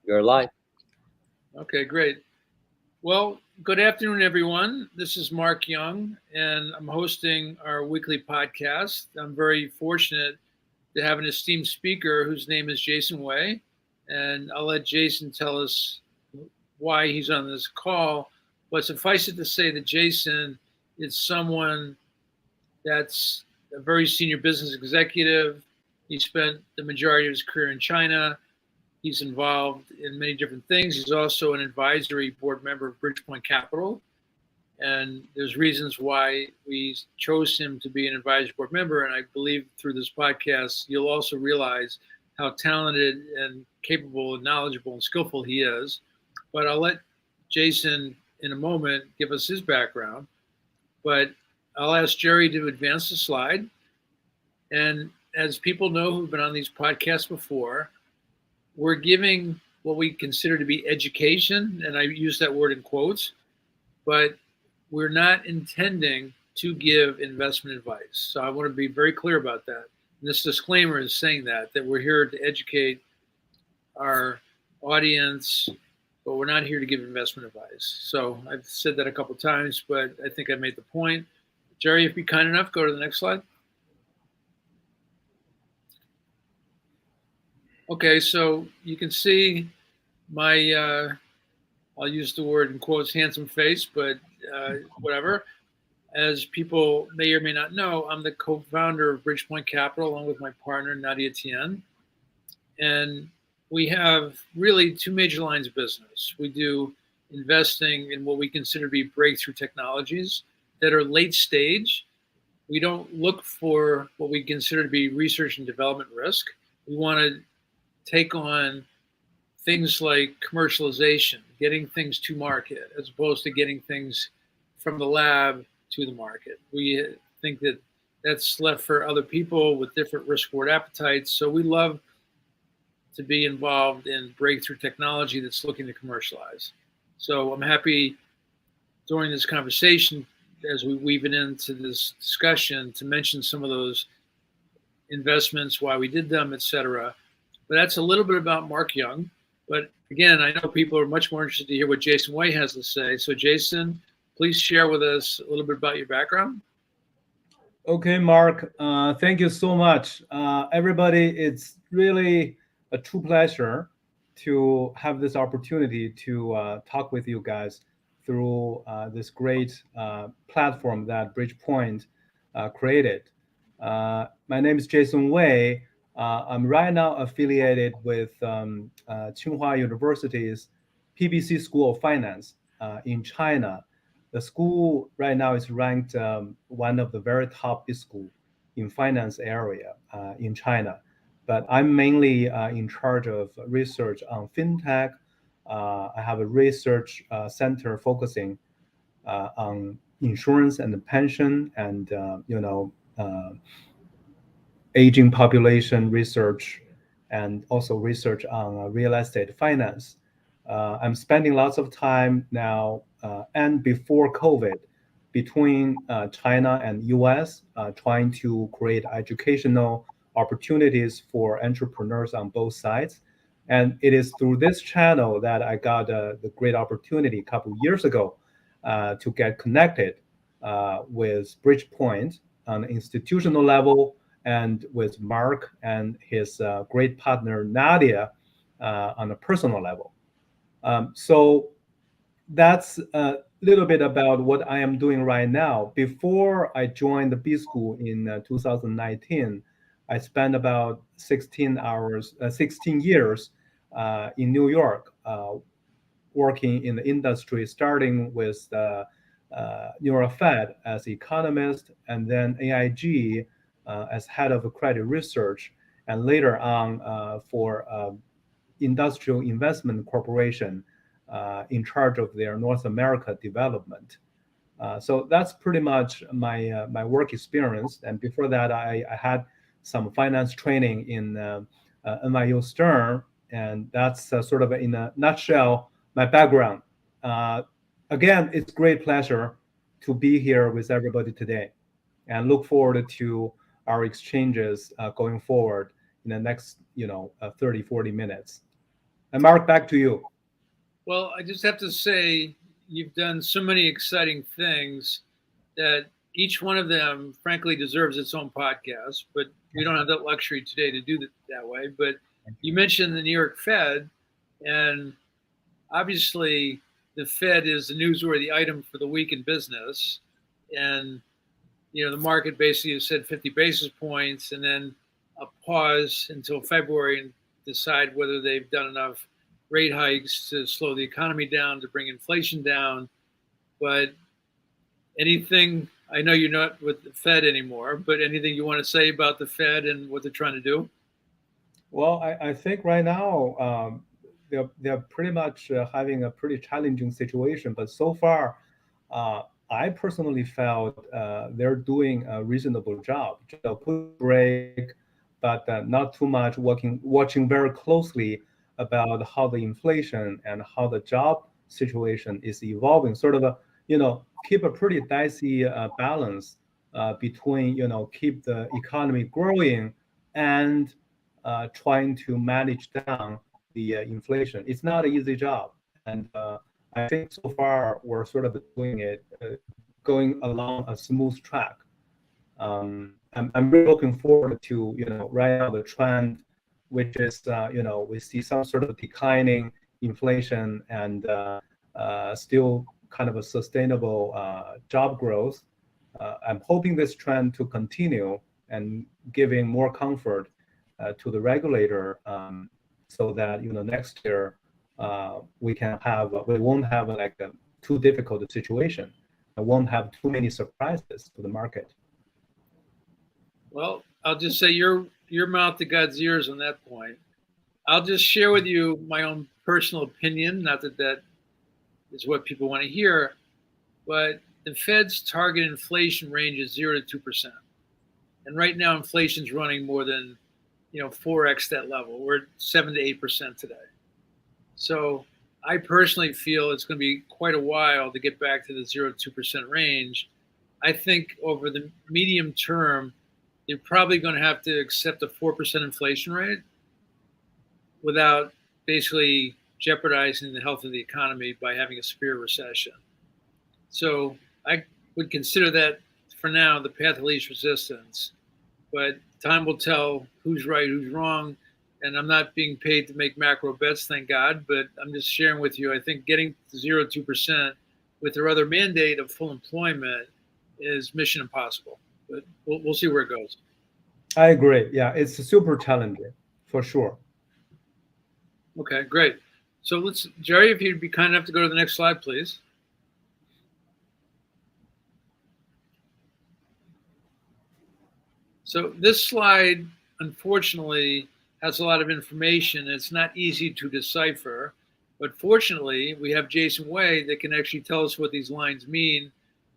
You're live. Okay, great. Well, good afternoon, everyone. This is Mark Young, and I'm hosting our weekly podcast. I'm very fortunate to have an esteemed speaker whose name is Jason Way, and I'll let Jason tell us why he's on this call. But suffice it to say that Jason is someone that's a very senior business executive. He spent the majority of his career in China. He's involved in many different things. He's also an advisory board member of Bridgepoint Capital. And there's reasons why we chose him to be an advisory board member. And I believe through this podcast, you'll also realize how talented and capable and knowledgeable and skillful he is. But I'll let Jason in a moment give us his background. But I'll ask Jerry to advance the slide. And as people know who've been on these podcasts before, we're giving what we consider to be education, and I use that word in quotes, but we're not intending to give investment advice. So I want to be very clear about that. And this disclaimer is saying that we're here to educate our audience, but we're not here to give investment advice. So I've said that a couple of times, but I think I made the point. Jerry, if you'd be kind enough, go to the next slide. Okay, so you can see my, I'll use the word in quotes, handsome face, but whatever. As people may or may not know, I'm the co-founder of Bridgepoint Capital along with my partner, Nadia Tien. And we have really two major lines of business. We do investing in what we consider to be breakthrough technologies that are late stage. We don't look for what we consider to be research and development risk. We want to take on things like commercialization, getting things to market, as opposed to getting things from the lab to the market. We think that that's left for other people with different risk reward appetites. So we love to be involved in breakthrough technology that's looking to commercialize. So I'm happy during this conversation, as we weave it into this discussion, to mention some of those investments, why we did them, et cetera. But that's a little bit about Mark Young. But again, I know people are much more interested to hear what Jason Way has to say. So Jason, please share with us a little bit about your background. Okay, Mark, thank you so much. Everybody, it's really a true pleasure to have this opportunity to talk with you guys through this great platform that Bridgepoint created. My name is Jason Way. I'm right now affiliated with Tsinghua University's BPC School of Finance in China. The school right now is ranked one of the very top school in finance area in China. But I'm mainly in charge of research on fintech. I have a research center focusing on insurance and pension and aging population research, and also research on real estate finance. I'm spending lots of time now and before COVID between China and US, trying to create educational opportunities for entrepreneurs on both sides. And it is through this channel that I got the great opportunity a couple of years ago to get connected with Bridgepoint on the institutional level, and with Mark and his great partner Nadia on a personal level. So that's a little bit about what I am doing right now. Before I joined the B School in 2019, I spent about 16 years in New York, working in the industry, starting with New York Fed as economist, and then AIG as head of credit research, and later on for Industrial Investment Corporation in charge of their North America development. So that's pretty much my work experience. And before that, I had some finance training in NYU Stern, and that's sort of in a nutshell my background. Again, it's great pleasure to be here with everybody today, and look forward to our exchanges going forward in the next 30, 40 minutes. And Mark, back to you. Well, I just have to say, you've done so many exciting things that each one of them, frankly, deserves its own podcast. But we don't have that luxury today to do it that way. But you mentioned the New York Fed, and obviously, the Fed is the newsworthy item for the week in business. And the market basically has said 50 basis points, and then a pause until February and decide whether they've done enough rate hikes to slow the economy down, to bring inflation down. But anything, I know you're not with the Fed anymore, but anything you want to say about the Fed and what they're trying to do? Well, I think right now they're pretty much having a pretty challenging situation. But so far, uh, I personally felt they're doing a reasonable job. Just a push break, but not too much. Watching very closely about how the inflation and how the job situation is evolving. Sort of a keep a pretty dicey balance between keep the economy growing and trying to manage down the inflation. It's not an easy job, and I think so far we're sort of doing it, going along a smooth track. I'm really looking forward to right now the trend, which is we see some sort of declining inflation and still kind of a sustainable job growth. I'm hoping this trend to continue and giving more comfort to the regulator, so that next year we won't have like a too difficult a situation. I won't have too many surprises to the market. Well, I'll just say your mouth to God's ears on that point. I'll just share with you my own personal opinion, not that that is what people want to hear, but the Fed's target inflation range is 0 to 2%. And right now inflation's running more than 4x that level. We're at 7 to 8% today. So I personally feel it's going to be quite a while to get back to the 0 to 2% range. I think over the medium term, you're probably going to have to accept a 4% inflation rate without basically jeopardizing the health of the economy by having a severe recession. So I would consider that for now the path of least resistance. But time will tell who's right, who's wrong. And I'm not being paid to make macro bets, thank God. But I'm just sharing with you, I think getting to 0 to 2% with their other mandate of full employment is mission impossible. But we'll see where it goes. I agree. Yeah, it's super challenging for sure. Okay, great. So Jerry, if you'd be kind enough to go to the next slide, please. So this slide, unfortunately, has a lot of information. It's not easy to decipher, but fortunately, we have Jason Way that can actually tell us what these lines mean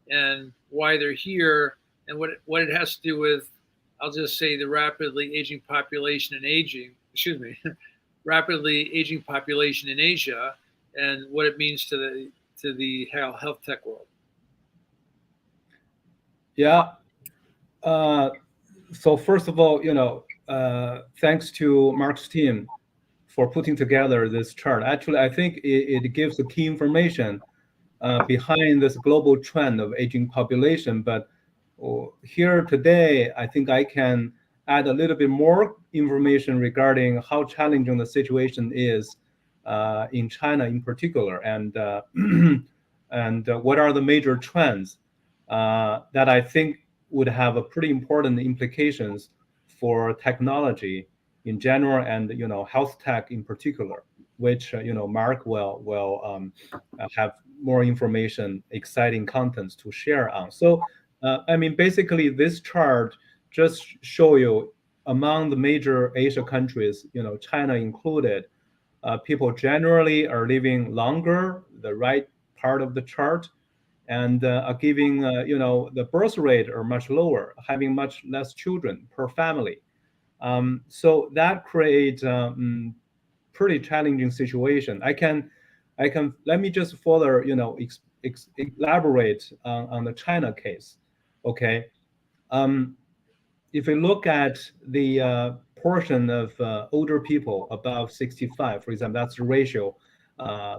and why they're here and what it has to do with, I'll just say, the rapidly aging population in rapidly aging population in Asia and what it means to the health tech world. Yeah. So first of all, thanks to Mark's team for putting together this chart. Actually, I think it gives the key information behind this global trend of aging population. But here today, I think I can add a little bit more information regarding how challenging the situation is in China in particular, and and what are the major trends that I think would have a pretty important implications for technology in general and health tech in particular, which Mark will have more information, exciting contents to share on. So I mean, basically this chart just show you among the major Asia countries, China included, people generally are living longer, the right part of the chart, and are giving, the birth rate are much lower, having much less children per family. So that creates pretty challenging situation. Let me just further, elaborate on the China case. Okay. If we look at the portion of older people above 65, for example, that's the ratio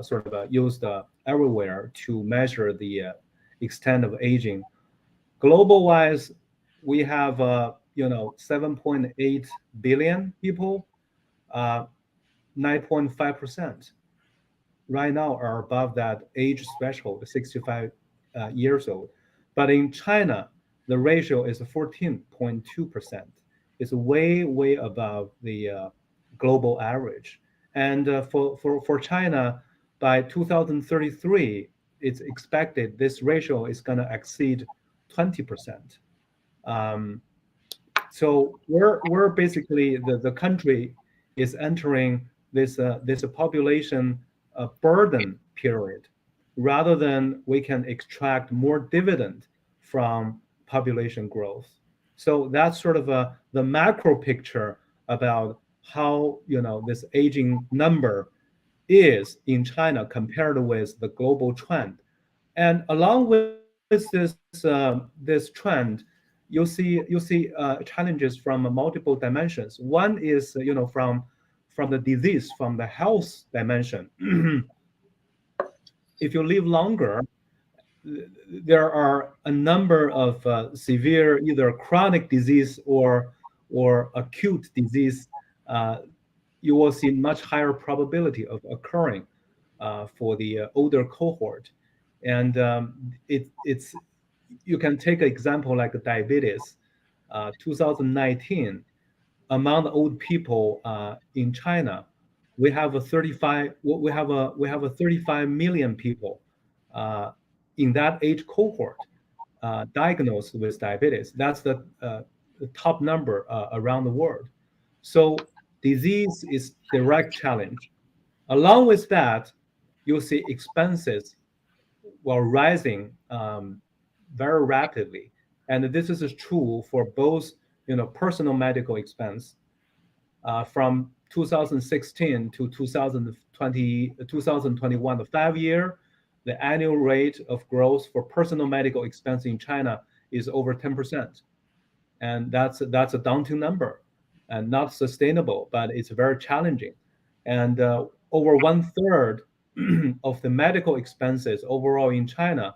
sort of used everywhere to measure the extent of aging. Global wise, we have 7.8 billion people, 9.5% right now are above that age threshold, 65 years old. But in China, the ratio is 14.2%. It's way, way above the global average. And for China, by 2033, it's expected this ratio is going to exceed 20%. Um, so we're basically the country is entering this population burden period, rather than we can extract more dividend from population growth. So that's sort of the macro picture about how this aging number is in China compared with the global trend. And along with this trend, you'll see challenges from multiple dimensions. One is from the disease, from the health dimension. If you live longer, there are a number of severe either chronic disease or acute disease. You will see much higher probability of occurring for the older cohort. And it's you can take an example like diabetes. 2019, among the old people in China, we have a 35 million people in that age cohort diagnosed with diabetes. That's the top number around the world. So disease is direct challenge. Along with that, you'll see expenses while rising very rapidly. And this is true for both personal medical expense from 2016 to 2021, the 5 year, the annual rate of growth for personal medical expense in China is over 10%. And that's a daunting number and not sustainable, but it's very challenging. And over 1/3 of the medical expenses overall in China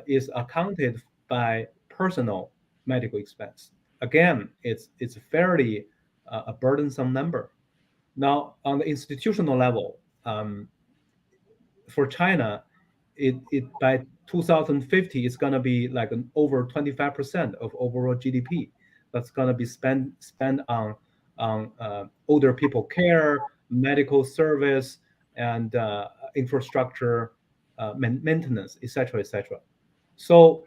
is accounted by personal medical expense. Again, it's fairly a burdensome number. Now, on the institutional level, for China, it by 2050 it's going to be like over 25% of overall GDP that's going to be spent on older people care, medical service, and infrastructure maintenance, etc., etc. So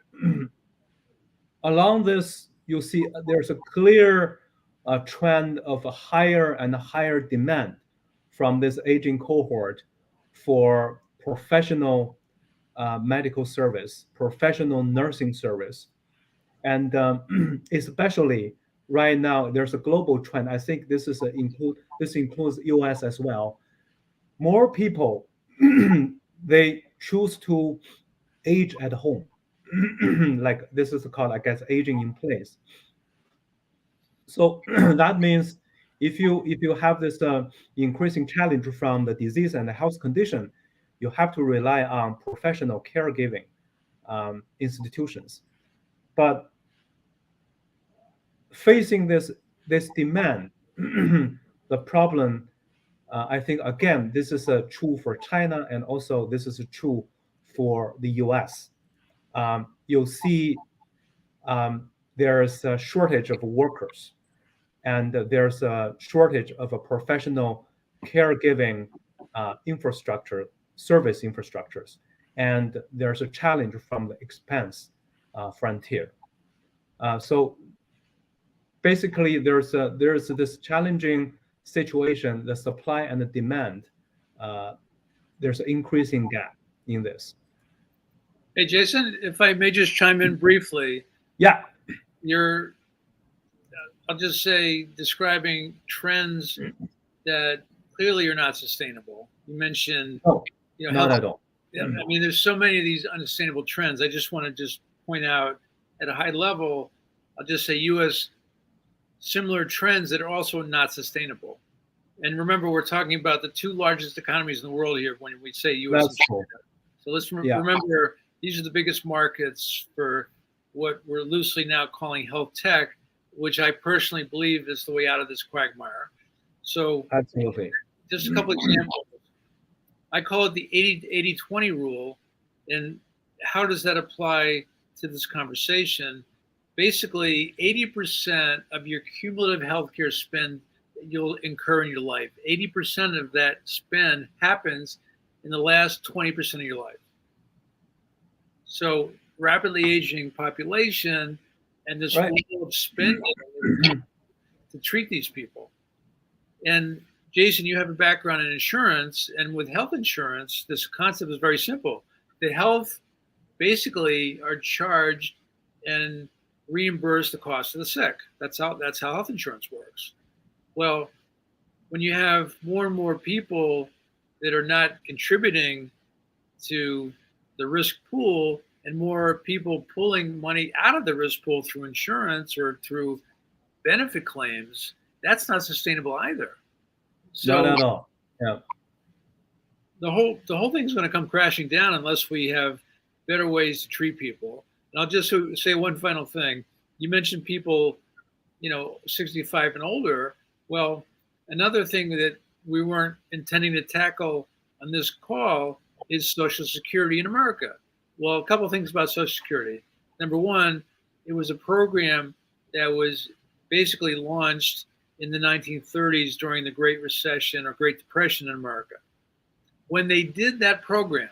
along this, you see there's a clear trend of a higher and higher demand from this aging cohort for professional medical service, professional nursing service. And especially right now, there's a global trend. I think this includes US as well. More people they choose to age at home. Like this is called, I guess, aging in place. So that means if you have this increasing challenge from the disease and the health condition, you have to rely on professional caregiving institutions. But facing this demand, the problem, I think again, this is true for China, and also this is true for the US. You'll see there's a shortage of workers, and there's a shortage of a professional caregiving infrastructure, service infrastructures, and there's a challenge from the expense frontier. So basically, there's this challenging situation, the supply and the demand. There's an increasing gap in this. Hey, Jason, if I may just chime in briefly. Yeah. You're, I'll just say, describing trends that clearly are not sustainable. You mentioned, not at all. Yeah, I mean, there's so many of these unsustainable trends. I just want to just point out at a high level, I'll just say U.S. similar trends that are also not sustainable. And remember, we're talking about the two largest economies in the world here when we say U.S. and That's China. cool. So let's Yeah. remember these are the biggest markets for what we're loosely now calling health tech, which I personally believe is the way out of this quagmire. So Absolutely. just a couple examples. I call it the 80-20 rule. And how does that apply to this conversation? Basically, 80% of your cumulative healthcare spend that you'll incur in your life, 80% of that spend happens in the last 20% of your life. So rapidly aging population and this Right. level of spending to treat these people. And Jason, you have a background in insurance, and with health insurance, this concept is very simple. The health basically are charged and reimburse the cost of the sick. That's how health insurance works. Well, when you have more and more people that are not contributing to the risk pool and more people pulling money out of the risk pool through insurance or through benefit claims, that's not sustainable either. So Not at all. Yeah. the whole thing is going to come crashing down unless we have better ways to treat people. And I'll just say one final thing. You mentioned people, 65 and older. Well, another thing that we weren't intending to tackle on this call is Social Security in America. Well, a couple of things about Social Security. Number one, it was a program that was basically launched in the 1930s during the Great Recession or Great Depression in America. When they did that program,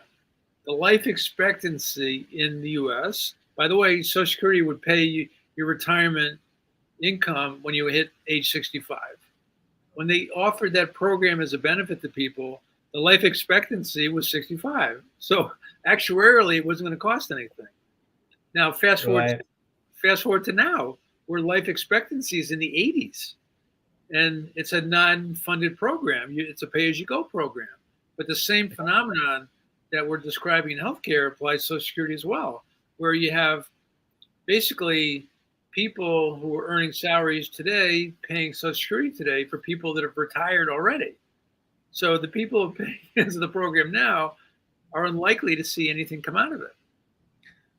the life expectancy in the US, by the way, Social Security would pay you your retirement income when you hit age 65. When they offered that program as a benefit to people, the life expectancy was 65. So actuarially, it wasn't going to cost anything. Now, fast forward to now, where life expectancy is in the 80s. And it's a non-funded program. It's a pay-as-you-go program. But the same phenomenon that we're describing in healthcare applies to Social Security as well, where you have basically people who are earning salaries today paying Social Security today for people that have retired already. So the people who pay into the program now are unlikely to see anything come out of it.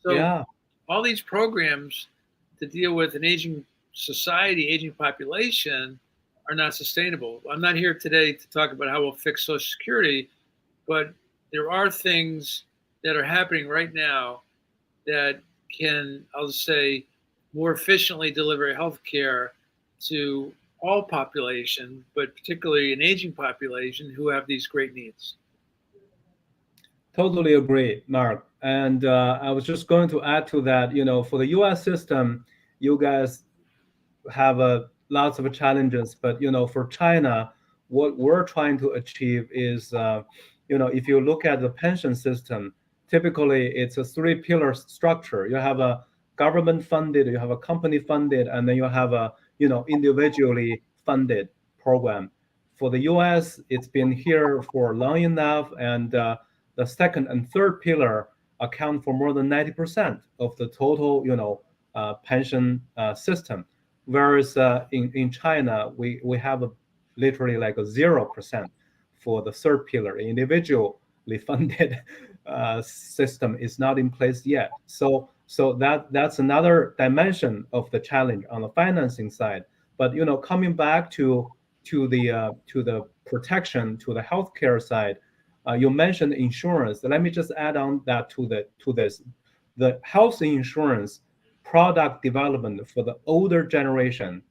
So all these programs to deal with an aging society, aging population are not sustainable. I'm not here today to talk about how we'll fix Social Security, but there are things that are happening right now that can, I'll say, more efficiently deliver health care to all population, but particularly an aging population who have these great needs. Totally agree, Mark. And I was just going to add to that, for the US system, you guys have lots of challenges, but, for China, what we're trying to achieve is, if you look at the pension system, typically it's a 3-pillar structure. You have a government funded, you have a company funded, and then you have a, individually funded program. For the US, it's been here for long enough, and the second and third pillar account for more than 90% of the total, pension system. Whereas in China, we have literally like a 0% for the third pillar. Individually funded system is not in place yet. So that's another dimension of the challenge on the financing side. But coming back to the protection, to the healthcare side, you mentioned insurance. Let me just add on that to this. The health insurance product development for the older generation,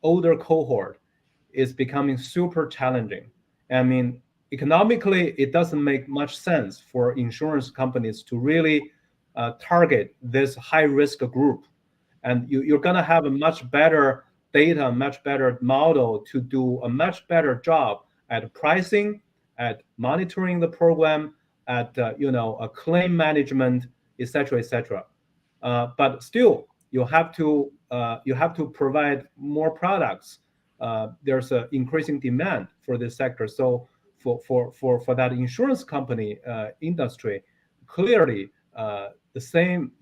older cohort, is becoming super challenging. I mean, economically, it doesn't make much sense for insurance companies to really target this high-risk group. And you're going to have a much better data, much better model to do a much better job at pricing, at monitoring the program, at a claim management, etc., etc. But still, you have to provide more products. There's an increasing demand for this sector. So for that insurance company industry, clearly the same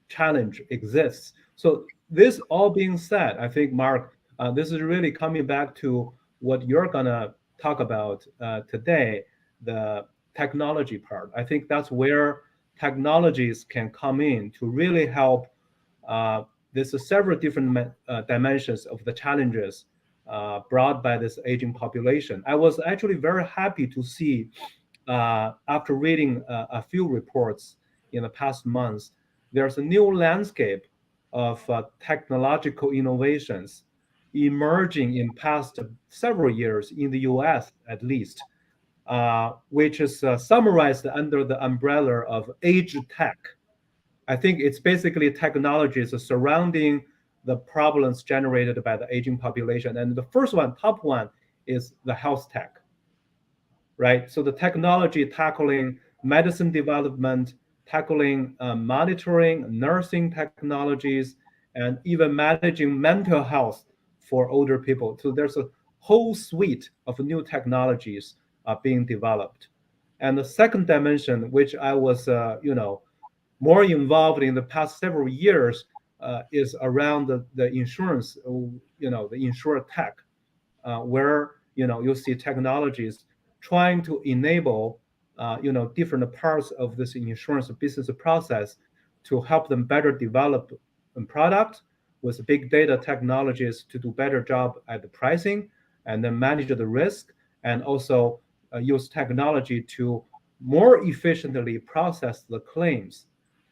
challenge exists. So this all being said, I think, Mark, this is really coming back to what you're gonna talk about today, the technology part. I think that's where technologies can come in to really help. There's several different dimensions of the challenges brought by this aging population. I was actually very happy to see, after reading a few reports in the past months, there's a new landscape of technological innovations emerging in past several years in the US at least, which is summarized under the umbrella of age tech. I think it's basically technologies surrounding the problems generated by the aging population. And the first one, top one, is the health tech, right? So the technology tackling medicine development, tackling monitoring, nursing technologies, and even managing mental health for older people. So there's a whole suite of new technologies being developed. And the second dimension, which I was, more involved in the past several years, is around the insurance, the insure tech, where you see technologies trying to enable different parts of this insurance business process to help them better develop a product with big data technologies to do better job at the pricing and then manage the risk, and also use technology to more efficiently process the claims.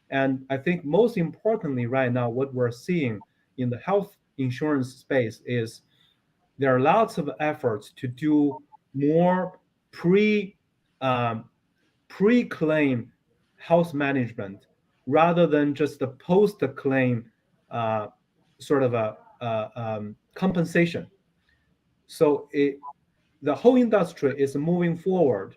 And I think most importantly right now, what we're seeing in the health insurance space is there are lots of efforts to do more pre um, pre-claim health management rather than just the post-claim uh, sort of a compensation. So the whole industry is moving forward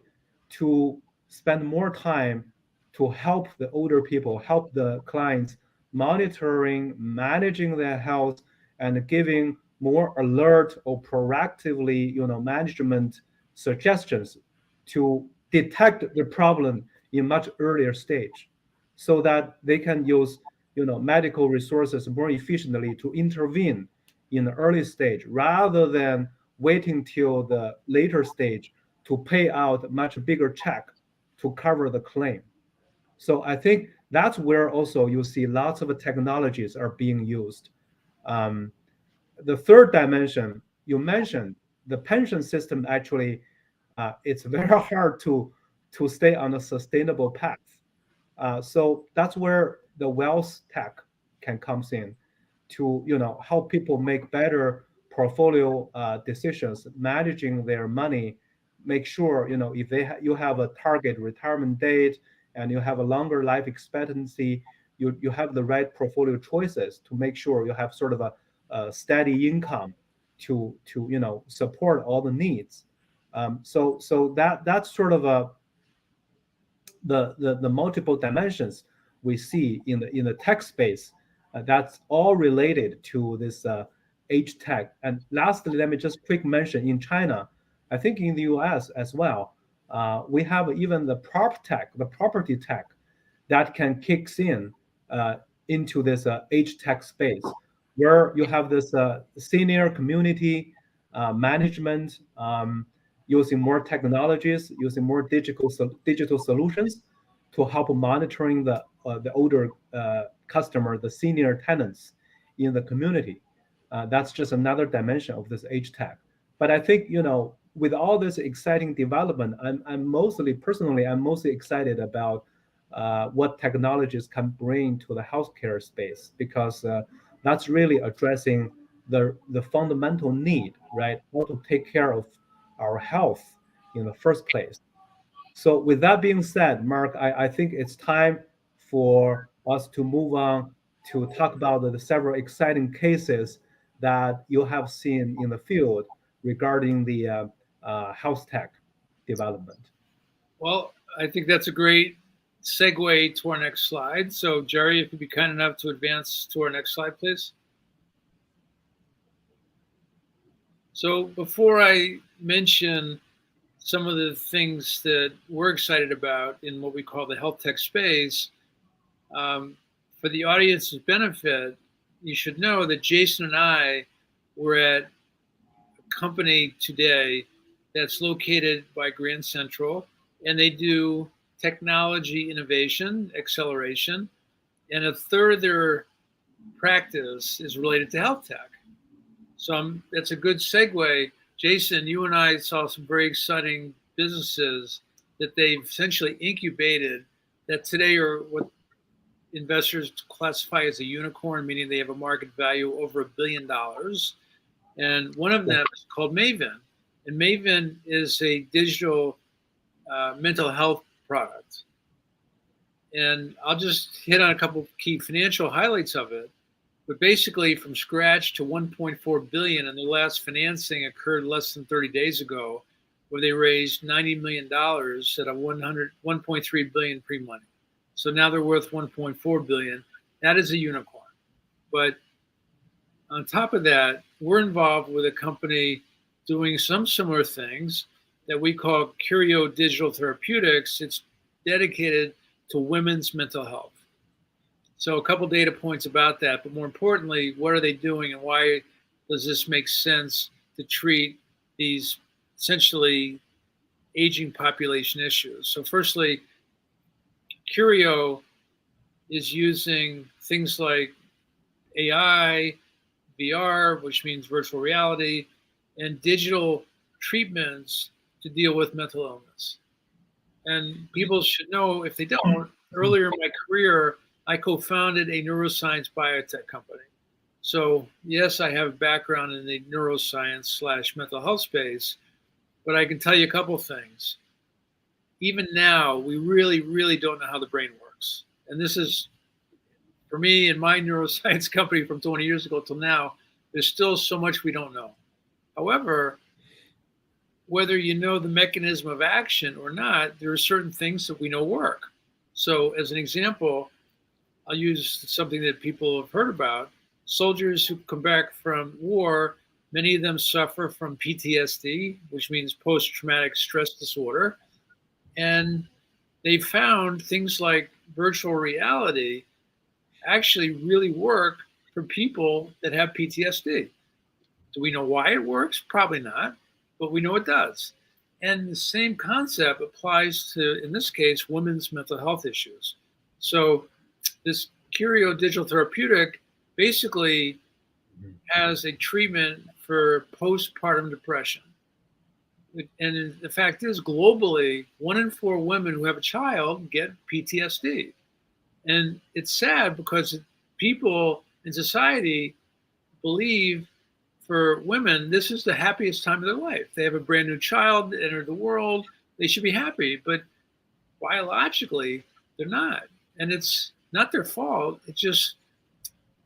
to spend more time to help the older people, help the clients monitoring, managing their health, and giving more alert or proactively, management suggestions to detect the problem in much earlier stage, so that they can use, medical resources more efficiently to intervene in the early stage rather than waiting till the later stage to pay out a much bigger check to cover the claim. So I think that's where also you see lots of technologies are being used. Um, the third dimension you mentioned, the pension system actually, it's very hard to stay on a sustainable path. So that's where the wealth tech can comes in to help people make better portfolio decisions, managing their money, make sure if you have a target retirement date and you have a longer life expectancy, you have the right portfolio choices to make sure you have sort of a steady income to support all the needs. So that's sort of the multiple dimensions we see in the tech space. That's all related to this age tech. And lastly, let me just quick mention in China, I think in the US as well, we have even the prop tech, the property tech, that can kicks in into this age tech space, where you have this senior community management, using more technologies, using more digital solutions to help monitoring the older customer, the senior tenants in the community. That's just another dimension of this age tech. But I think with all this exciting development, I'm mostly personally I'm mostly excited about what technologies can bring to the healthcare space, because that's really addressing the fundamental need, right? How to take care of our health in the first place. So with that being said, Mark, I think it's time for us to move on to talk about the several exciting cases that you have seen in the field regarding the health tech development. Well, I think that's a great segue to our next slide. So, Jerry, if you'd be kind enough to advance to our next slide, please. So, before I mention some of the things that we're excited about in what we call the health tech space, for the audience's benefit, you should know that Jason and I were at a company today that's located by Grand Central, and they do technology innovation, acceleration, and a third of their practice is related to health tech. So that's a good segue. Jason, you and I saw some very exciting businesses that they've essentially incubated that today are what investors classify as a unicorn, meaning they have a market value over $1 billion. And one of them is called Maven. And Maven is a digital mental health product. And I'll just hit on a couple of key financial highlights of it. But basically, from scratch to 1.4 billion, and their last financing occurred less than 30 days ago, where they raised $90 million at a 1.3 billion pre-money. So now they're worth 1.4 billion. That is a unicorn. But on top of that, we're involved with a company doing some similar things that we call Curio Digital Therapeutics. It's dedicated to women's mental health. So a couple data points about that, but more importantly, what are they doing and why does this make sense to treat these essentially aging population issues? So firstly, Curio is using things like AI, VR, which means virtual reality, and digital treatments to deal with mental illness. And people should know, if they don't, earlier in my career, I co-founded a neuroscience biotech company. So yes, I have a background in the neuroscience / mental health space, but I can tell you a couple of things. Even now, we really, really don't know how the brain works. And this is, for me and my neuroscience company from 20 years ago till now, there's still so much we don't know. However, whether you know the mechanism of action or not, there are certain things that we know work. So as an example, I'll use something that people have heard about. Soldiers who come back from war, many of them suffer from PTSD, which means post-traumatic stress disorder. And they found things like virtual reality actually really work for people that have PTSD. Do we know why it works? Probably not, but we know it does. And the same concept applies to, in this case, women's mental health issues. So this Curio Digital Therapeutic basically has a treatment for postpartum depression. And the fact is, globally, 1 in 4 women who have a child get PTSD. And it's sad because people in society believe for women, this is the happiest time of their life. They have a brand new child that entered the world. They should be happy, but biologically, they're not. And it's not their fault. It's just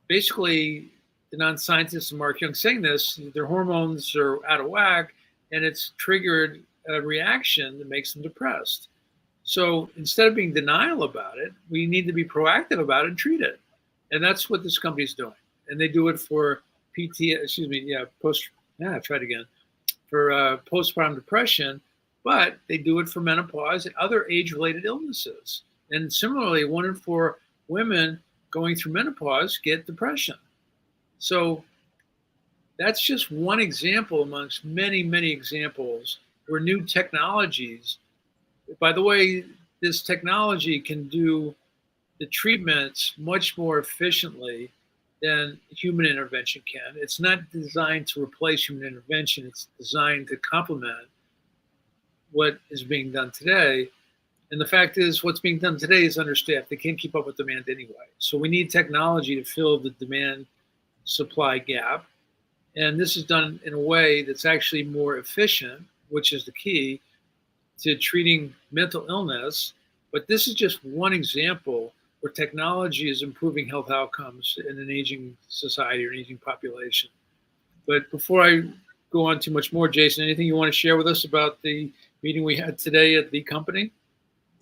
basically the non-scientist and Mark Young saying this, their hormones are out of whack, and it's triggered a reaction that makes them depressed. So instead of being denial about it, we need to be proactive about it and treat it. And that's what this company is doing. And they do it for postpartum depression, but they do it for menopause and other age-related illnesses. And similarly, 1 in 4 women going through menopause get depression. So that's just one example amongst many, many examples where new technologies, by the way, this technology can do the treatments much more efficiently than human intervention can. It's not designed to replace human intervention. It's designed to complement what is being done today. And the fact is, what's being done today is understaffed. They can't keep up with demand anyway. So we need technology to fill the demand supply gap. And this is done in a way that's actually more efficient, which is the key to treating mental illness. But this is just one example where technology is improving health outcomes in an aging society or an aging population. But before I go on too much more, Jason, anything you want to share with us about the meeting we had today at the company?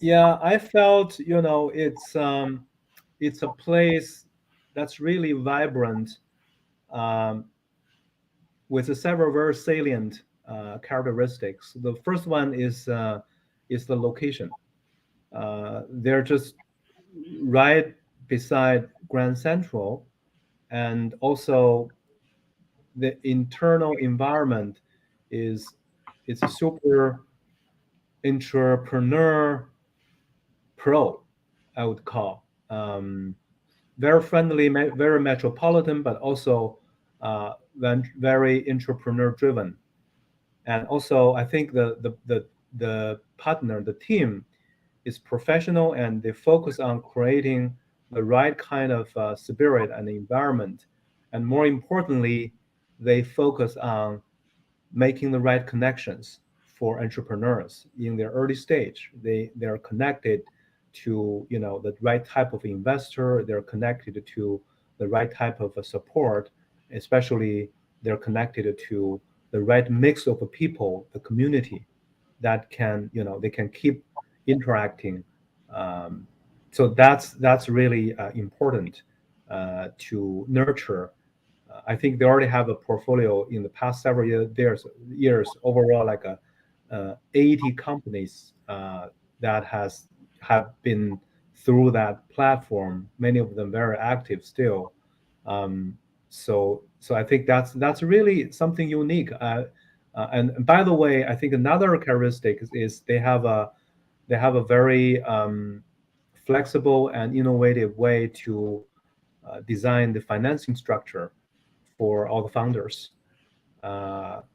Yeah, I felt, it's a place that's really vibrant, with several very salient characteristics. The first one is the location. They're just right beside Grand Central, and also the internal environment is it's a super entrepreneur pro, I would call. Very friendly, very metropolitan, but also very entrepreneur driven. And also, I think the partner, the team, is professional, and they focus on creating the right kind of spirit and environment. And more importantly, they focus on making the right connections for entrepreneurs in their early stage. They're connected to the right type of investor. They're connected to the right type of support, especially they're connected to the right mix of people, the community that can they can keep interacting. Um, so that's really important to nurture. I think they already have a portfolio in the past several years overall, like 80 companies that have been through that platform. Many of them very active still. Um, so I think that's really something unique. And by the way, I think another characteristic is they have a very flexible and innovative way to design the financing structure for all the founders.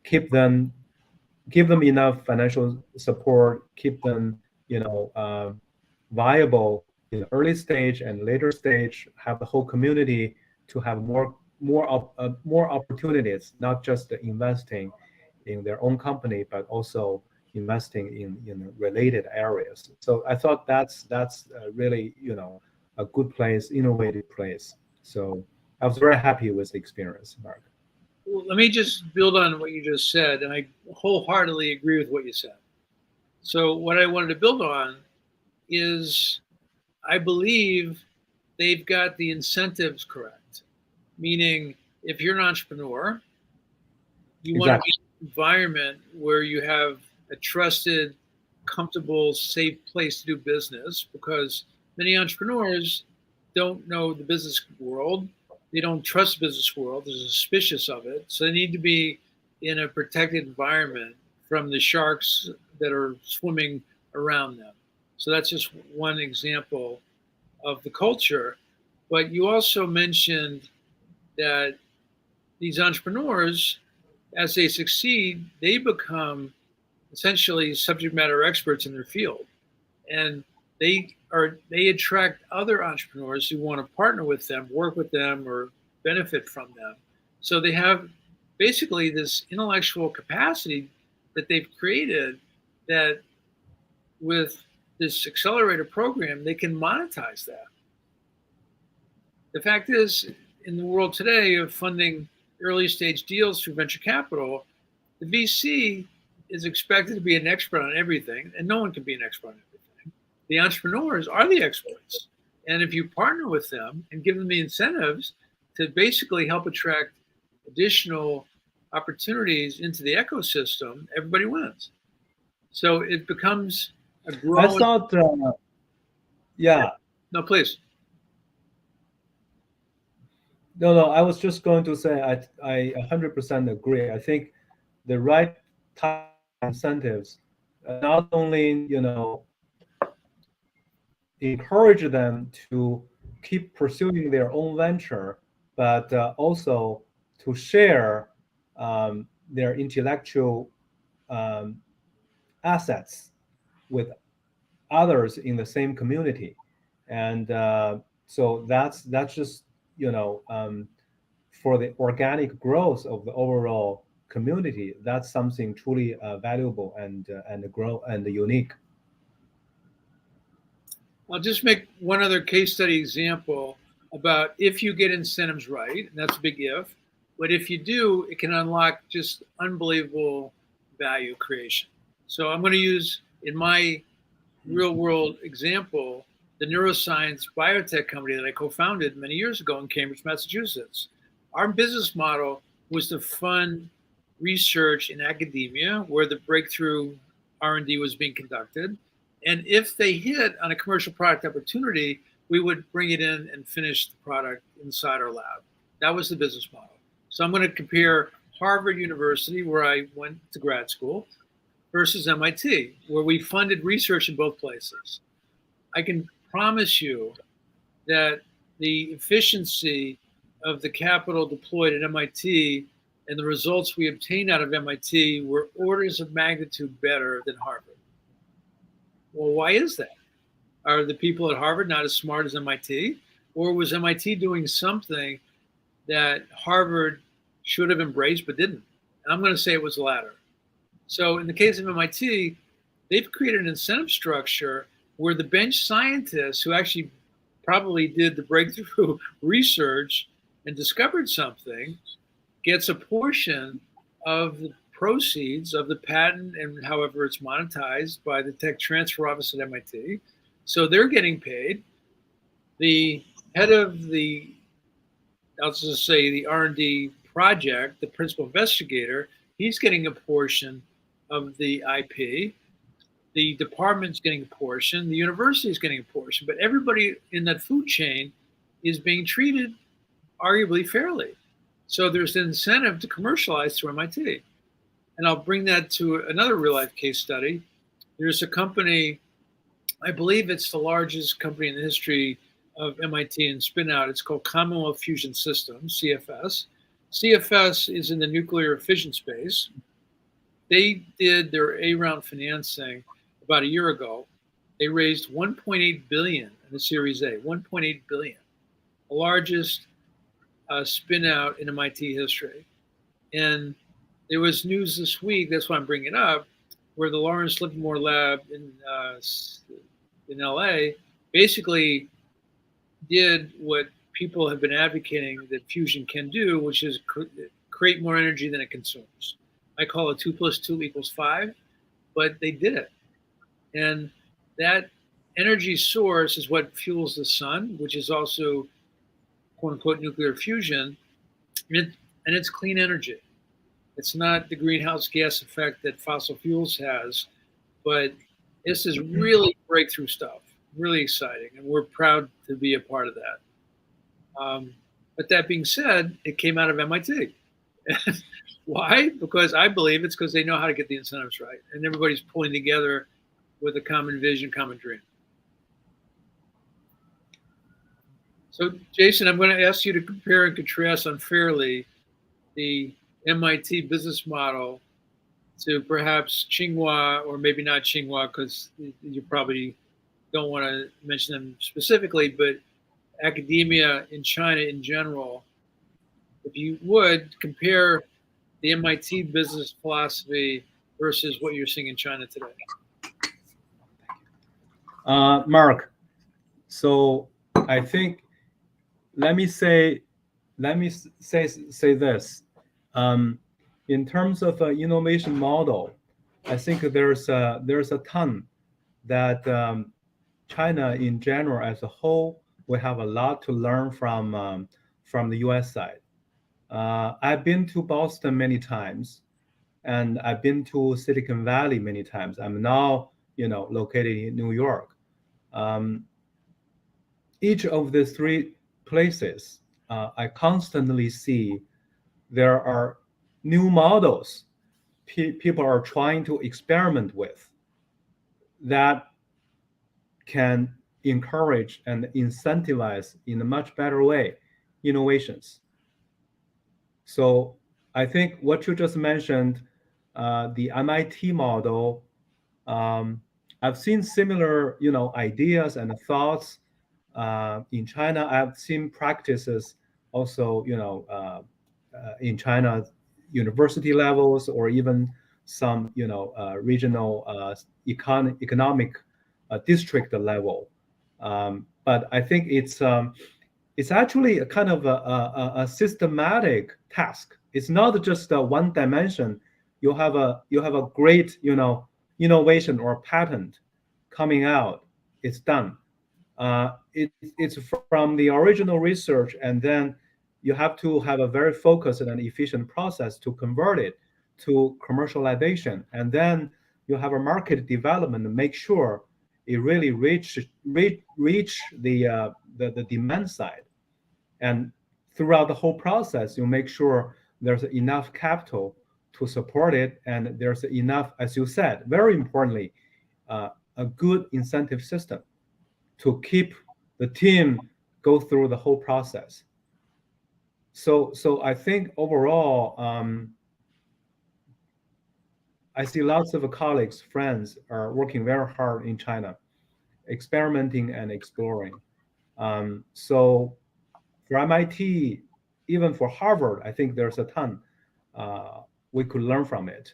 Keep them Give them enough financial support, keep them viable in the early stage and later stage, have the whole community to have more opportunities, not just investing in their own company, but also investing in related areas. So I thought that's really a good place, innovative place. So I was very happy with the experience, Mark. Well, let me just build on what you just said, and I wholeheartedly agree with what you said. So, what I wanted to build on is I believe they've got the incentives correct. Meaning, if you're an entrepreneur, you want to Exactly. be in an environment where you have a trusted, comfortable, safe place to do business because many entrepreneurs don't know the business world. They don't trust the business world. They're suspicious of it. So they need to be in a protected environment from the sharks that are swimming around them. So that's just one example of the culture. But you also mentioned that these entrepreneurs, as they succeed, they become essentially subject matter experts in their field. And they attract other entrepreneurs who want to partner with them, work with them, or benefit from them. So they have basically this intellectual capacity that they've created that with this accelerator program, they can monetize that. The fact is, in the world today of funding early stage deals through venture capital, the VC is expected to be an expert on everything, and no one can be an expert on everything. The entrepreneurs are the experts. And if you partner with them and give them the incentives to basically help attract additional opportunities into the ecosystem, everybody wins. So it becomes a I growing. thought, yeah, No, please. no, I was just going to say I 100% agree. I think the right type of incentives not only encourage them to keep pursuing their own venture, but also to share their intellectual um, assets with others in the same community. And so that's just for the organic growth of the overall community. That's something truly valuable and grow and unique. I'll just make one other case study example about if you get incentives right, and that's a big if, but if you do, it can unlock just unbelievable value creation. So I'm going to use in my real world example the neuroscience biotech company that I co-founded many years ago in Cambridge, Massachusetts. Our business model was to fund research in academia where the breakthrough R&D was being conducted. And if they hit on a commercial product opportunity, we would bring it in and finish the product inside our lab. That was the business model. So I'm going to compare Harvard University, where I went to grad school, versus MIT, where we funded research in both places. I can promise you that the efficiency of the capital deployed at MIT and the results we obtained out of MIT were orders of magnitude better than Harvard. Well, why is that? Are the people at Harvard not as smart as MIT? Or was MIT doing something that Harvard should have embraced but didn't? And I'm going to say it was the latter. So in the case of MIT, they've created an incentive structure where the bench scientists who actually probably did the breakthrough research and discovered something gets a portion of the proceeds of the patent and however it's monetized by the tech transfer office at MIT. So they're getting paid. The head of the, I'll just say the R&D project, the principal investigator, he's getting a portion of the IP. The department's getting a portion, the university is getting a portion, but everybody in that food chain is being treated arguably fairly. So there's an incentive to commercialize through MIT. And I'll bring that to another real life case study. There's a company, I believe it's the largest company in the history of MIT and spin out. It's called Commonwealth Fusion Systems, CFS. CFS is in the nuclear fission space. They did their A round financing about a year ago. They raised 1.8 billion in the Series A, 1.8 billion, the largest spin out in MIT history. And there was news this week, that's why I'm bringing it up, where the Lawrence Livermore Lab in LA basically did what people have been advocating that fusion can do, which is create more energy than it consumes. I call it 2 + 2 = 5, but they did it. And that energy source is what fuels the sun, which is also quote unquote nuclear fusion. And it's clean energy. It's not the greenhouse gas effect that fossil fuels has, but this is really breakthrough stuff, really exciting. And we're proud to be a part of that. But that being said, it came out of MIT. Why? Because I believe it's because they know how to get the incentives right. And everybody's pulling together with a common vision, common dream. So, Jason, I'm going to ask you to compare and contrast unfairly the MIT business model to perhaps Tsinghua, or maybe not Tsinghua, because you probably don't want to mention them specifically, but academia in China in general. If you would compare the MIT business philosophy versus what you're seeing in China today. Mark, so I think let me say this. In terms of an innovation model, I think there's a ton that China in general as a whole will have a lot to learn from the U.S. side. I've been to Boston many times, and I've been to Silicon Valley many times. I'm now located in New York. Each of the three places, I constantly see there are new models people are trying to experiment with that can encourage and incentivize in a much better way innovations. So I think what you just mentioned, the MIT model, I've seen similar ideas and thoughts in China. I've seen practices also in China university levels, or even some regional economic district level. But I think it's actually a kind of a systematic task. It's not just a one dimension. You have a great innovation or patent coming out. It's done. It's from the original research, and then you have to have a very focused and efficient process to convert it to commercialization, and then you have a market development to make sure it really reach the demand side. And throughout the whole process, you make sure there's enough capital to support it, and there's enough, as you said, very importantly, a good incentive system to keep the team go through the whole process. So I think overall, I see lots of colleagues, friends are working very hard in China, experimenting and exploring. So for MIT, even for Harvard, I think there's a ton we could learn from it.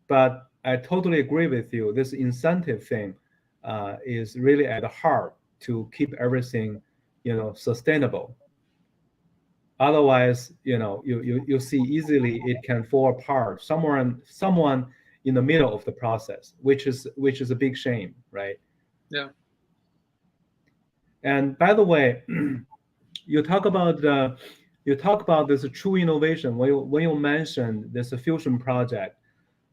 But I totally agree with you. This incentive thing is really at the heart to keep everything, sustainable. Otherwise, you see easily it can fall apart. Someone in the middle of the process, which is a big shame, right? Yeah. And by the way, you talk about this true innovation when you mentioned this fusion project.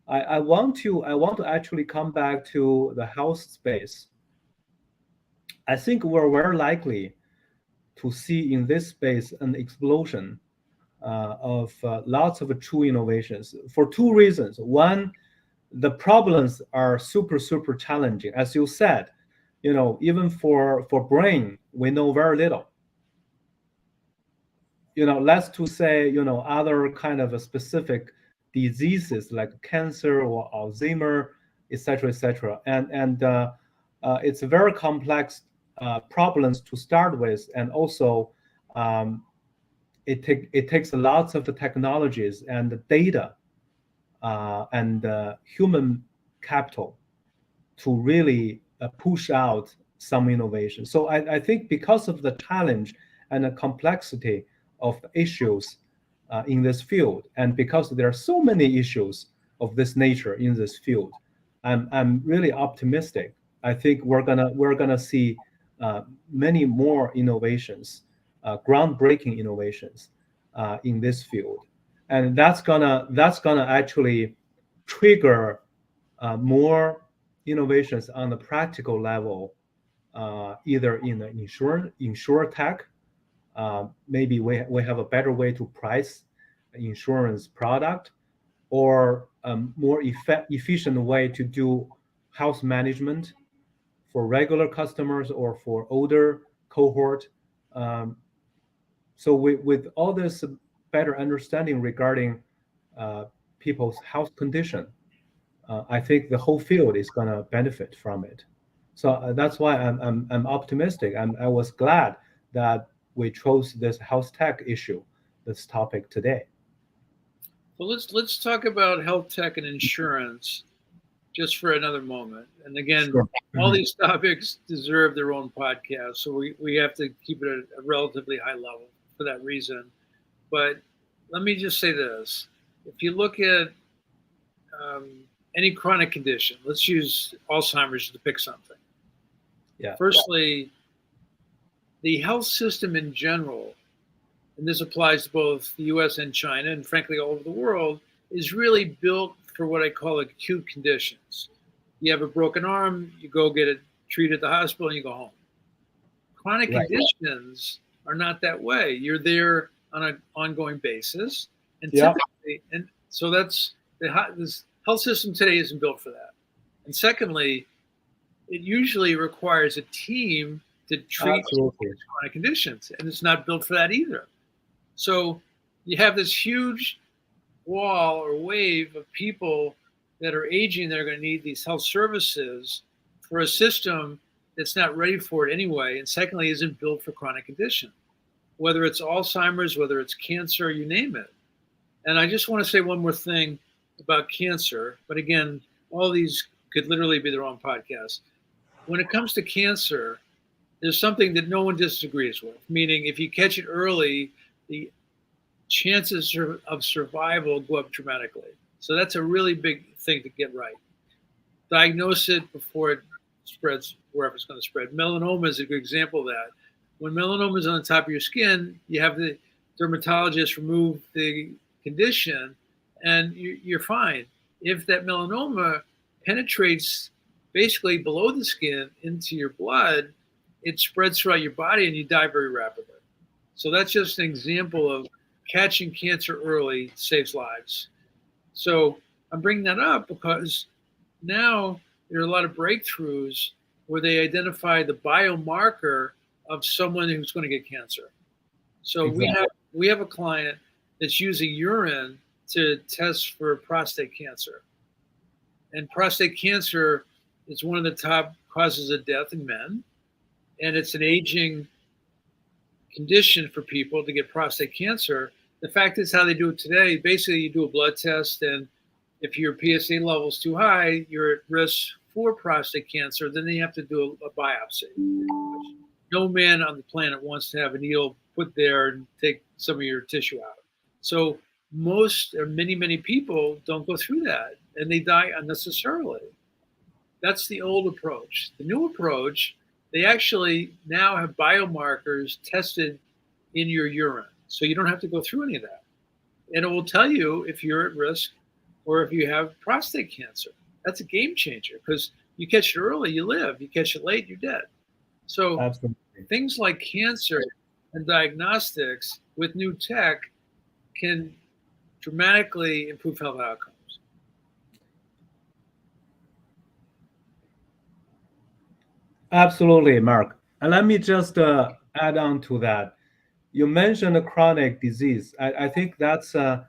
I want to actually come back to the health space. I think we're very likely to see in this space an explosion of lots of true innovations for two reasons. One, the problems are super challenging. As you said, even for brain, we know very little. Let's to say, other kind of a specific diseases like cancer or Alzheimer, etc., etc. And it's very complex problems to start with, and also it takes lots of the technologies and the data and human capital to really push out some innovation. So I think because of the challenge and the complexity of the issues in this field, and because there are so many issues of this nature in this field, I'm really optimistic. I think we're gonna see many more innovations, groundbreaking innovations in this field, and that's gonna actually trigger more innovations on the practical level, either in the insure tech. Maybe we have a better way to price insurance product, or a more efficient way to do health management for regular customers or for older cohort. So with all this better understanding regarding people's health condition, I think the whole field is going to benefit from it. So that's why I'm optimistic. I was glad that we chose this health tech issue, this topic today. Well, let's talk about health tech and insurance just for another moment. And again, Sure. all these topics deserve their own podcast, so we have to keep it at a relatively high level for that reason. But let me just say this: if you look at any chronic condition, let's use Alzheimer's to pick something. Yeah. Firstly, the health system in general, and this applies to both the US and China, and frankly all over the world, is really built for what I call acute conditions. You have a broken arm, you go get it treated at the hospital, and you go home. Chronic conditions are not that way. You're there on an ongoing basis, and typically, and so that's this health system today isn't built for that. And secondly, it usually requires a team to treat chronic conditions, and it's not built for that either. So you have this huge wall or wave of people that are aging that are going to need these health services for a system that's not ready for it anyway, and secondly, isn't built for chronic condition, whether it's Alzheimer's, whether it's cancer, you name it. And I just want to say one more thing about cancer, but again, all these could literally be their own podcast. When it comes to cancer, there's something that no one disagrees with, meaning if you catch it early, the chances of survival go up dramatically. So that's a really big thing to get right. Diagnose it before it spreads wherever it's going to spread. Melanoma is a good example of that. When melanoma is on the top of your skin, you have the dermatologist remove the condition and you're fine. If that melanoma penetrates basically below the skin into your blood, it spreads throughout your body and you die very rapidly. So that's just an example of catching cancer early saves lives. So I'm bringing that up because now there are a lot of breakthroughs where they identify the biomarker of someone who's going to get cancer. So Exactly. we have a client that's using urine to test for prostate cancer. And prostate cancer is one of the top causes of death in men. And it's an aging condition for people to get prostate cancer. The fact is, how they do it today, basically, you do a blood test, and if your PSA level is too high, you're at risk for prostate cancer. Then they have to do a biopsy. No man on the planet wants to have a needle put there and take some of your tissue out. So most or many people don't go through that, and they die unnecessarily. That's the old approach. The new approach, they actually now have biomarkers tested in your urine. So you don't have to go through any of that. And it will tell you if you're at risk or if you have prostate cancer. That's a game changer because you catch it early, you live. You catch it late, you're dead. So Absolutely. things like cancer and diagnostics with new tech can dramatically improve health outcomes. Absolutely, Mark. And let me just add on to that. You mentioned a chronic disease. I think that's an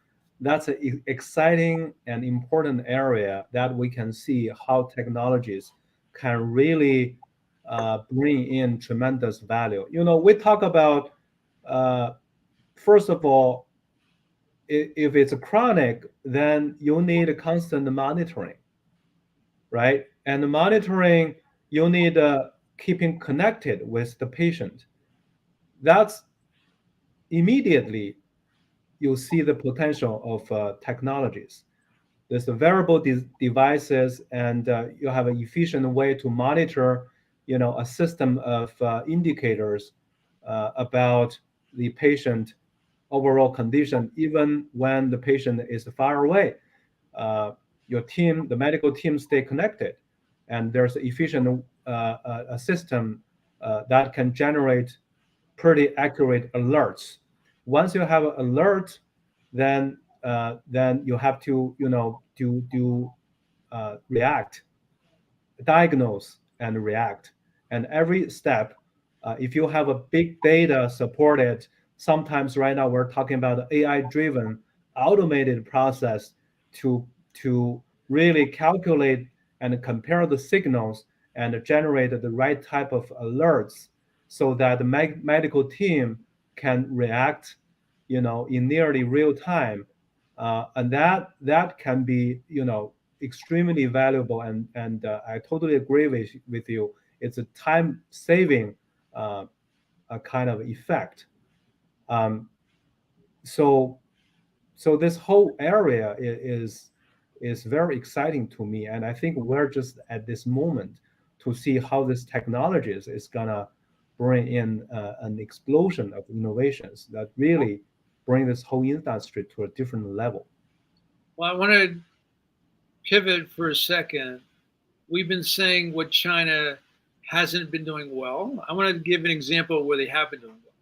exciting and important area that we can see how technologies can really bring in tremendous value. We talk about uh, first of all, if it's chronic, then you need constant monitoring, right? And the monitoring, you need keeping connected with the patient. That's immediately you see the potential of technologies. There's the wearable devices, and you have an efficient way to monitor, a system of indicators about the patient overall condition, even when the patient is far away. Your team, the medical team, stay connected, and there's an efficient a system that can generate pretty accurate alerts. Once you have an alert, then you have to do react, diagnose and react. And every step, if you have a big data supported, sometimes right now we're talking about AI driven automated process to really calculate and compare the signals and generate the right type of alerts so that the medical team can react in nearly real time, and that can be extremely valuable, and I totally agree with you. It's a time saving a kind of effect. Um, so so this whole area is very exciting to me, and I think we're just at this moment to see how this technology is gonna bring in an explosion of innovations that really bring this whole industry to a different level. Well, I want to pivot for a second. We've been saying what China hasn't been doing well. I want to give an example where they have been doing well,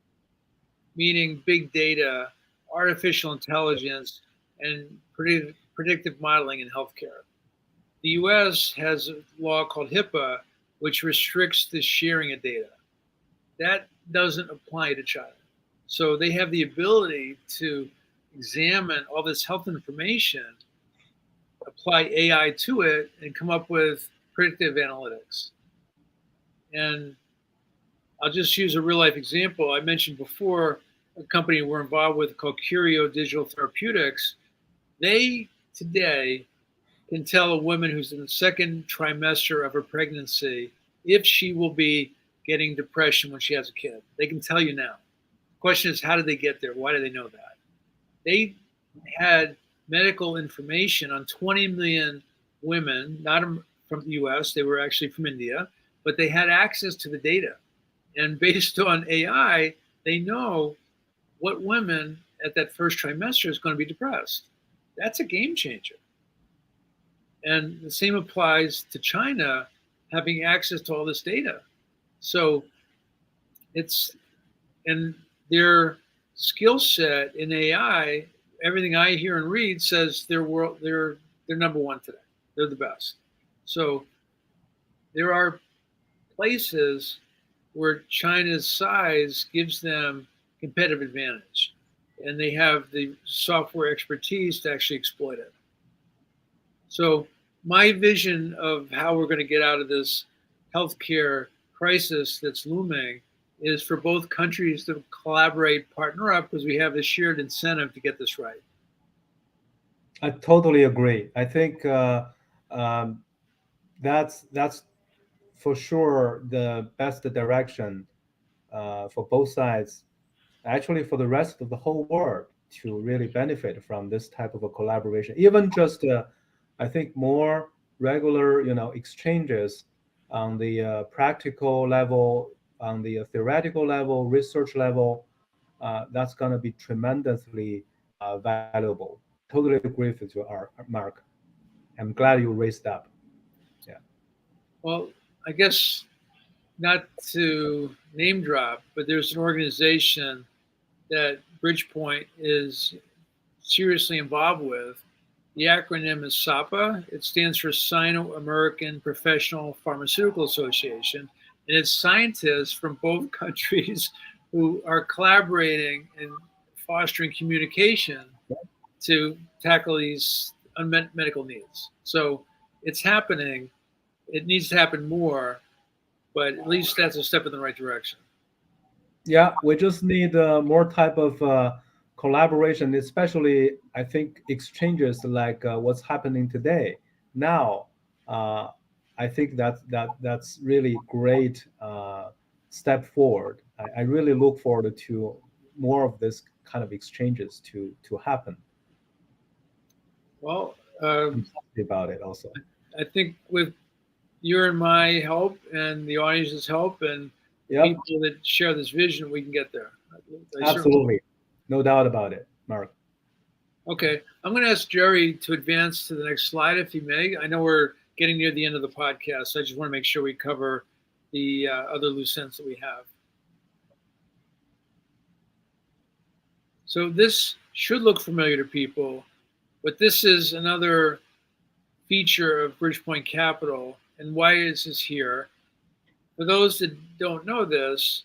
meaning big data, artificial intelligence, and predictive modeling in healthcare. The US has a law called HIPAA, which restricts the sharing of data. That doesn't apply to China. So they have the ability to examine all this health information, apply AI to it, and come up with predictive analytics. And I'll just use a real life example. I mentioned before a company we're involved with called Curio Digital Therapeutics. They today can tell a woman who's in the second trimester of her pregnancy if she will be getting depression when she has a kid. They can tell you now. The question is, how did they get there? Why do they know that? They had medical information on 20 million women, not from the US, they were actually from India, but they had access to the data. And based on AI, they know what women at that first trimester is going to be depressed. That's a game changer. And the same applies to China having access to all this data. So it's, and their skill set in AI, everything I hear and read says they're number one today. They're the best. So there are places where China's size gives them competitive advantage, and they have the software expertise to actually exploit it. So my vision of how we're going to get out of this healthcare crisis that's looming is for both countries to collaborate, partner up, because we have a shared incentive to get this right. I totally agree. I think um, that's for sure the best direction for both sides, actually for the rest of the whole world to really benefit from this type of a collaboration. Even just, I think more regular, exchanges on the practical level, on the theoretical level, research level, that's going to be tremendously valuable. Totally agree with you, Mark. I'm glad you raised up. Yeah. Well, I guess not to name drop, but there's an organization that Bridgepoint is seriously involved with. The acronym is SAPA. It stands for Sino-American Professional Pharmaceutical Association, and it's scientists from both countries who are collaborating and fostering communication to tackle these unmet medical needs. So it's happening. It needs to happen more, but at least that's a step in the right direction. Yeah, we just need more type of collaboration, especially I think exchanges like what's happening today. Now, uh, I think that's really great step forward. I really look forward to more of this kind of exchanges to happen. Well, I'm happy about it also. I think with your and my help and the audience's help and the Yep, people that share this vision, we can get there. I certainly. absolutely, no doubt about it, Mark. Okay, I'm going to ask Jerry to advance to the next slide, if he may. I know we're getting near the end of the podcast, so I just want to make sure we cover the other loose ends that we have. So this should look familiar to people, but this is another feature of Bridgepoint Capital. And why is this here? For those that don't know this,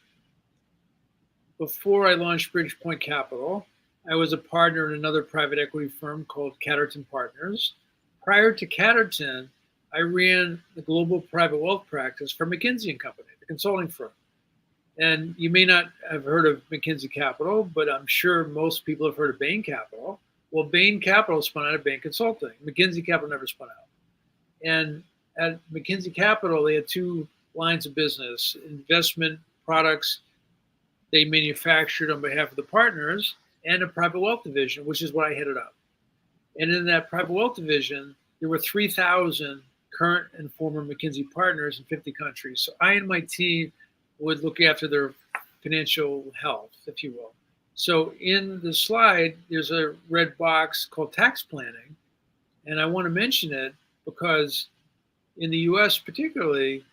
before I launched Bridgepoint Capital, I was a partner in another private equity firm called Catterton Partners. Prior to Catterton, I ran the global private wealth practice for McKinsey & Company, the consulting firm. And you may not have heard of McKinsey Capital, but I'm sure most people have heard of Bain Capital. Well, Bain Capital spun out of Bain Consulting. McKinsey Capital never spun out. And at McKinsey Capital, they had two lines of business: investment products they manufactured on behalf of the partners, and a private wealth division, which is what I headed up. And in that private wealth division, there were 3,000 current and former McKinsey partners in 50 countries. So I and my team would look after their financial health, if you will. So in the slide, there's a red box called tax planning. And I want to mention it because in the US particularly,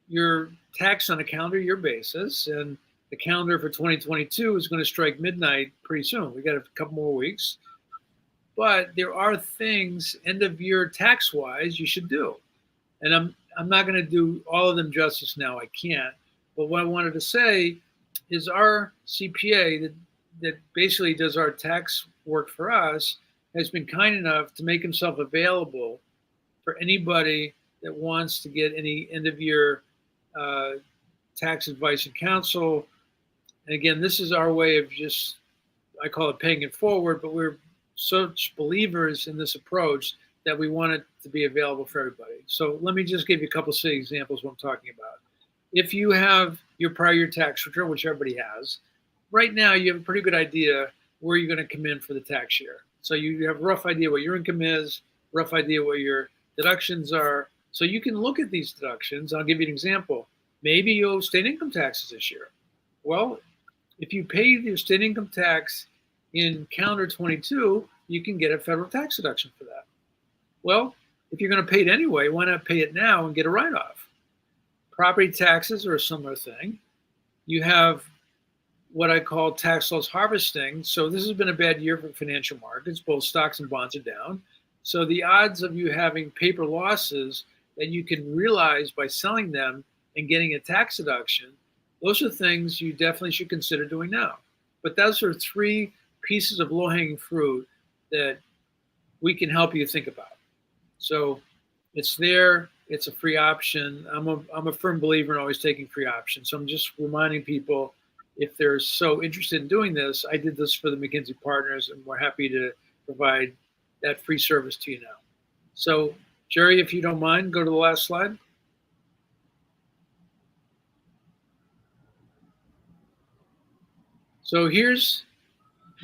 you're taxed on a calendar year basis, and the calendar for 2022 is going to strike midnight pretty soon. We got a couple more weeks. But there are things end of year tax wise you should do. And I'm not going to do all of them justice now. I can't. But what I wanted to say is our CPA that basically does our tax work for us has been kind enough to make himself available for anybody that wants to get any end of year tax advice and counsel. And again, this is our way of just, I call it paying it forward, but we're such believers in this approach that we want it to be available for everybody. So let me just give you a couple of examples of what I'm talking about. If you have your prior year tax return, which everybody has, right now you have a pretty good idea where you're going to come in for the tax year. So you have a rough idea what your income is, rough idea what your deductions are. So you can look at these deductions. I'll give you an example. Maybe you owe state income taxes this year. Well, if you pay your state income tax in calendar 22, you can get a federal tax deduction for that. Well, if you're going to pay it anyway, why not pay it now and get a write-off? Property taxes are a similar thing. You have what I call tax loss harvesting. So this has been a bad year for financial markets. Both stocks and bonds are down. So the odds of you having paper losses that you can realize by selling them and getting a tax deduction, those are things you definitely should consider doing now. But those are three pieces of low-hanging fruit that we can help you think about. So it's there. It's a free option. I'm a firm believer in always taking free options. So I'm just reminding people, if they're so interested in doing this, I did this for the McKinsey partners, and we're happy to provide that free service to you now. So, Jerry, if you don't mind, go to the last slide. So here's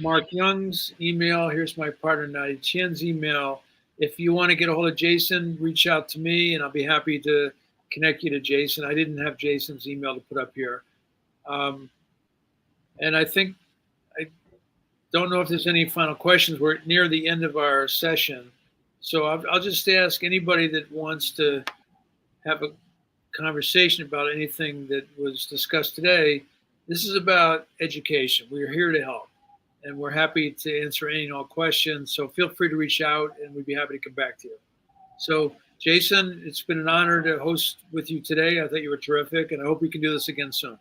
Mark Young's email. Here's my partner Nadia Chen's email. If you want to get a hold of Jason, reach out to me, and I'll be happy to connect you to Jason. I didn't have Jason's email to put up here. And I think, I don't know if there's any final questions. We're near the end of our session. So I'll just ask anybody that wants to have a conversation about anything that was discussed today. This is about education. We're here to help, and we're happy to answer any and all questions. So feel free to reach out, and we'd be happy to come back to you. So, Jason, it's been an honor to host with you today. I thought you were terrific, and I hope we can do this again soon.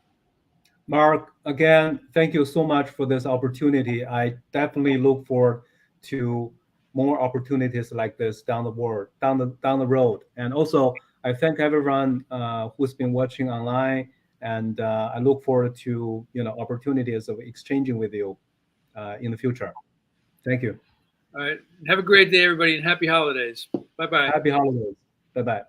Mark, again, thank you so much for this opportunity. I definitely look forward to more opportunities like this down the road. And also, I thank everyone who's been watching online, and I look forward to opportunities of exchanging with you in the future. Thank you. All right. Have a great day, everybody, and happy holidays. Bye-bye. Happy holidays. Bye-bye.